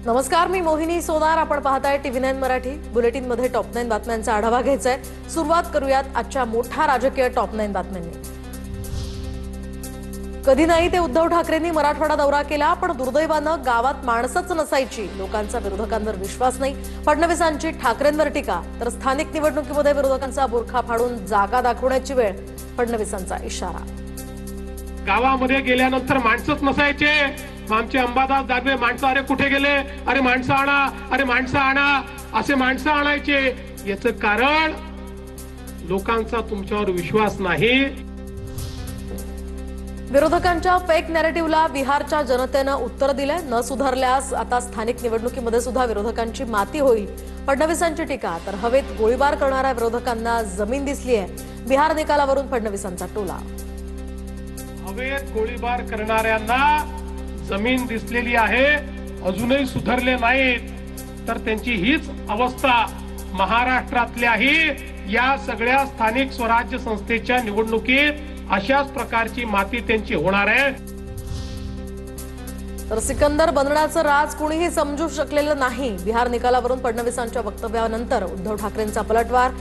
नमस्कार, मी मोहिनी सोनार. आपण पाहताय TV9 मराठी. बुलेटिन मध्ये टॉप 9 बातम्यांचा आढावा घ्यायचा आहे. सुरुवात करूयात आजच्या मोठ्या राजकीय टॉप 9 बातम्यांनी. कधी नाही ते उद्धव ठाकरेंनी मराठवाडा दौरा केला, पण दुर्दैवानं गावात माणसंच नसायची. लोकांचा विरोधकांवर विश्वास नाही. फडणवीसांची ठाकरेंवर टीका, तर स्थानिक निवडणुकीमध्ये विरोधकांचा बुरखा फाडून जागा दाखवण्याची वेळ. फडणवीसांचा इशारा. गावामध्ये गेल्यानंतर माणसंच नसायचे. आमचे अंबादास दानवे माणसं अरे कुठे गेले, अरे माणसं आणा, अरे माणसं आणा, असे माणसं आणायचे. याचं कारण लोकांचा तुमच्यावर विश्वास नाही. विरोधकांच्या फेक नॅरेटिव्हला बिहारच्या जनतेनं उत्तर दिलंय. न सुधारल्यास आता स्थानिक निवडणुकीमध्ये सुद्धा विरोधकांची माती होईल. फडणवीसांची टीका, तर हवेत गोळीबार करणाऱ्या विरोधकांना जमीन दिसली आहे. बिहार निकालावरून फडणवीसांचा टोला. हवेत गोळीबार करणाऱ्यांना जमीन दिसलेली आहे. अजूनही सुधारले नाहीत, तर त्यांची हीच अवस्था महाराष्ट्रातल्याही या सगळ्या स्थानिक स्वराज्य संस्थेच्या निवडणुकीत अशाच प्रकारची माती त्यांची होणार आहे. तर सिकंदर बनण्याचं राज कोणीही समजू शकलेलं नाही. बिहार निकालावरून फडणवीसांच्या वक्तव्यानंतर उद्धव ठाकरेंचा पलटवार.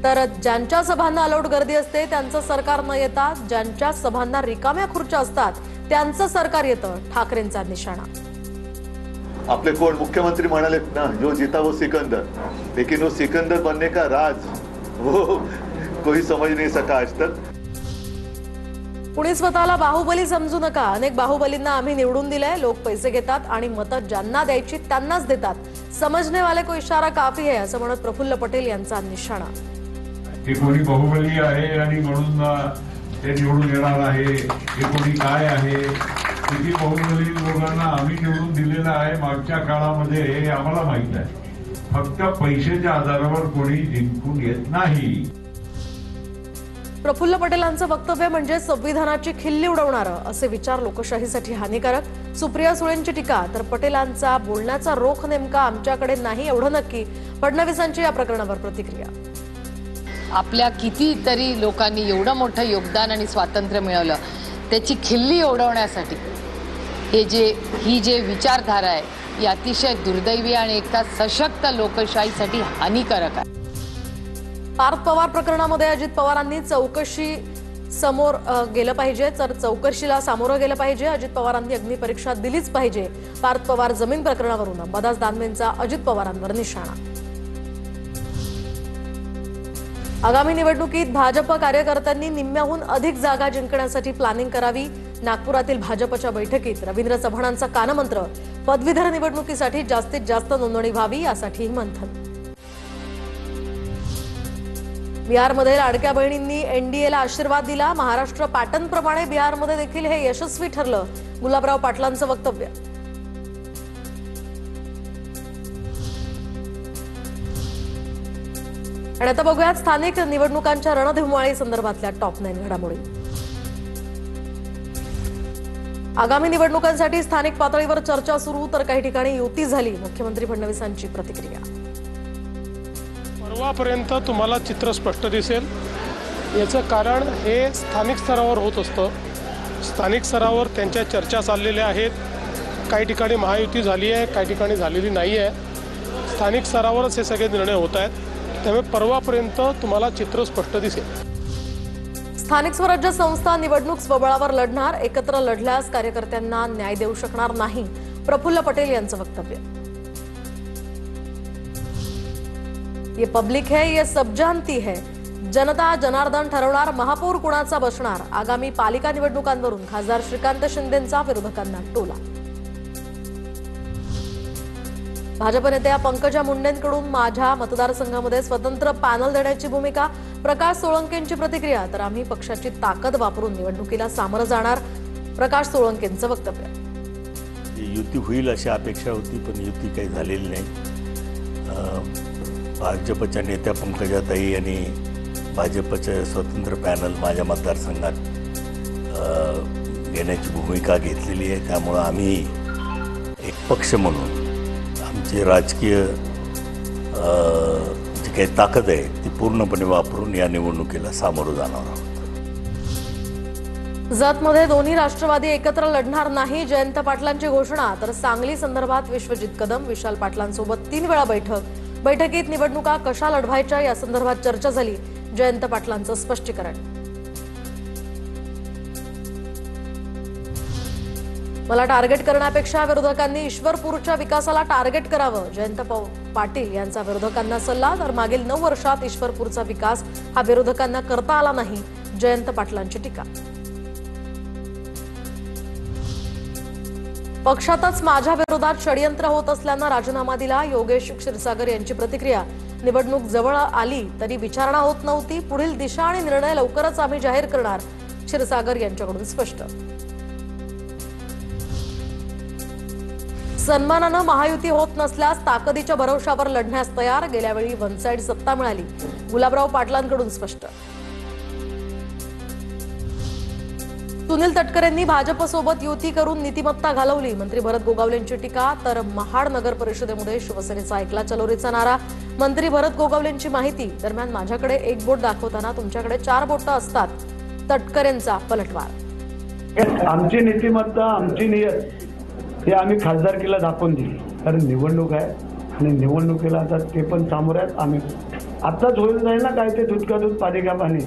तर ज्यांच्या सभांना अलाउड गर्दी असते त्यांचं सरकार न येता ज्यांच्या सभांना रिकाम्या खुर्च्या असतात त्यांचं सरकार येतं. ठाकरेंचा निशाणा. आपले कोण मुख्यमंत्री म्हणालेत ना, जो जीता वो सिकंदर, लेकिन वो सिकंदर बनने का राज वो कोई समझ नहीं सका आज तक. कुणी स्वतःला बाहुबली समजू नका. अनेक बाहुबलींना आम्ही निवडून दिलंय. लोक पैसे घेतात आणि मतं ज्यांना द्यायची त्यांनाच देतात. समजने वाले को इशारा काफी है, असं म्हणत प्रफुल्ल पटेल यांचा निशाणा. हे कोणी बाहुबली आहे आणि म्हणून ते निवडून येणार आहे, हे कोणी काय आहे. किती बाहुबली लोकांना आम्ही निवडून दिलेलं आहे मागच्या काळामध्ये हे आम्हाला माहित आहे. फक्त पैशाच्या आधारावर कोणी जिंकून येत नाही. प्रफुल्ल पटेलांचं वक्तव्य म्हणजे संविधानाची खिल्ली उडवणारं. असे विचार लोकशाहीसाठी हानिकारक. सुप्रिया सुळेंची टीका, तर पटेलांचा बोलण्याचा रोख नेमका आमच्याकडे नाही एवढं नक्की. फडणवीसांची या प्रकरणावर प्रतिक्रिया. आपल्या कितीतरी लोकांनी एवढं मोठं योगदान आणि स्वातंत्र्य मिळवलं, त्याची खिल्ली उडवण्यासाठी ही जे विचारधारा आहे ही अतिशय दुर्दैवी आणि एका सशक्त लोकशाहीसाठी हानिकारक आहे. पार्थ पवार प्रकरणामध्ये अजित पवारांनी चौकशी समोर गेलं पाहिजे, तर चौकशीला सामोरं गेलं पाहिजे. अजित पवारांनी अग्निपरीक्षा दिलीच पाहिजे. पार्थ पवार जमीन प्रकरणावरून अंबादास दानवेंचा अजित पवारांवर निशाणा. आगामी निवडणुकीत भाजप कार्यकर्त्यांनी निम्म्याहून अधिक जागा जिंकण्यासाठी प्लॅनिंग करावी. नागपुरातील भाजपच्या बैठकीत रवींद्र चव्हाणांचा कानमंत्र. पदवीधर निवडणुकीसाठी जास्तीत जास्त नोंदणी व्हावी, यासाठी मंथन. बिहारमध्ये लाडक्या बहिणींनी एनडीएला आशीर्वाद दिला. महाराष्ट्र पॅटर्नप्रमाणे बिहारमध्ये देखील हे यशस्वी ठरलं. गुलाबराव पाटलांचं वक्तव्य. आणि आता बघूयात स्थानिक निवडणुकांच्या रणधुमाळी संदर्भातल्या टॉप 9 घडामोडी. आगामी निवडणुकांसाठी स्थानिक पातळीवर चर्चा सुरू, तर काही ठिकाणी युती झाली. मुख्यमंत्री फडणवीसांची प्रतिक्रिया. परवापर्यंत तुम्हाला चित्र स्पष्ट दिसेल. याचं कारण हे स्थानिक स्तरावर होत असतं. स्थानिक स्तरावर त्यांच्या चर्चा चाललेल्या आहेत. काही ठिकाणी महायुती झाली आहे, काही ठिकाणी झालेली नाही आहे. स्थानिक स्तरावरच हे सगळे निर्णय होत आहेत. त्यामुळे परवापर्यंत तुम्हाला चित्र स्पष्ट दिसेल. स्थानिक स्वराज्य संस्था निवडणूक स्वबळावर लढणार. एकत्र लढल्यास कार्यकर्त्यांना न्याय देऊ शकणार नाही. प्रफुल्ल पटेल यांचं वक्तव्य. ये पब्लिक है, ये सब जानती है. जनता जनार्दन ठरवणार महापौर कुणाचा बसणार. आगामी पालिका निवडणुकांवरून खासदार श्रीकांत शिंदेंचा विरोधकांना टोला. भाजप नेत्या पंकजा मुंडेंकडून माझ्या मतदारसंघामध्ये स्वतंत्र पॅनल देण्याची भूमिका. प्रकाश सोळंकेंची प्रतिक्रिया, तर आम्ही पक्षाची ताकद वापरून निवडणुकीला सामोरं जाणार. प्रकाश सोळंकेंचं वक्तव्य. युती होईल अशी अपेक्षा होती, पण युती काही झालेली नाही. भाजपच्या नेत्या पंकजाताई यांनी भाजपचे स्वतंत्र पॅनल माझ्या मतदारसंघात घेण्याची भूमिका घेतलेली आहे. त्यामुळं आम्ही एक पक्ष म्हणून आमची राजकीय जी काही ताकद आहे ती पूर्णपणे वापरून या निवडणुकीला सामोरं जाणार आहोत. जतमध्ये दोन्ही राष्ट्रवादी एकत्र लढणार नाही, जयंत पाटलांची घोषणा. तर सांगली संदर्भात विश्वजित कदम विशाल पाटलांसोबत 3 वेळा बैठकीत निवडणुका कशा लढवायच्या या संदर्भात चर्चा झाली. जयंत पाटलांचं स्पष्टीकरण. मला टार्गेट करण्यापेक्षा विरोधकांनी ईश्वरपूरच्या विकासाला टार्गेट करावं, जयंत पाटील यांचा विरोधकांना सल्ला. तर मागील 9 वर्षात ईश्वरपूरचा विकास हा विरोधकांना करता आला नाही, जयंत पाटलांची टीका. पक्षातच माझ्या विरोधात षडयंत्र होत असल्यानं राजीनामा दिला, योगेश क्षीरसागर यांची प्रतिक्रिया. निवडणूक जवळ आली तरी विचारणा होत नव्हती, पुढील दिशा आणि निर्णय लवकरच आम्ही जाहीर करणार, क्षीरसागर यांच्याकडून स्पष्ट. सन्मानानं महायुती होत नसल्यास ताकदीच्या भरवशावर लढण्यास तयार, गेल्या वेळी वन साइड सत्ता मिळाली, गुलाबराव पाटलांकडून स्पष्ट. सुनील तटकरेंनी भाजपसोबत युती करून नीतिमत्ता घालवली, मंत्री भरत गोगावलेंची टीका. तर महाड नगर परिषदेमध्ये शिवसेनेचा ऐकला चलोरीचा नारा, मंत्री भरत गोगावलेंची माहिती. दरम्यान माझ्याकडे 1 बोट दाखवताना तुमच्याकडे 4 बोटं असतात, तटकरेंचा पलटवार. आमची नीतिमत्ता, आमची नियत हे आम्ही खासदारकीला दाखवून दिली, कारण निवडणूक आहे आणि निवडणुकीला आता ते पण सामोरे आहेत. आम्ही आत्ताच होईल नाही ना काय ते दूध का दूध पाणी का पाणी.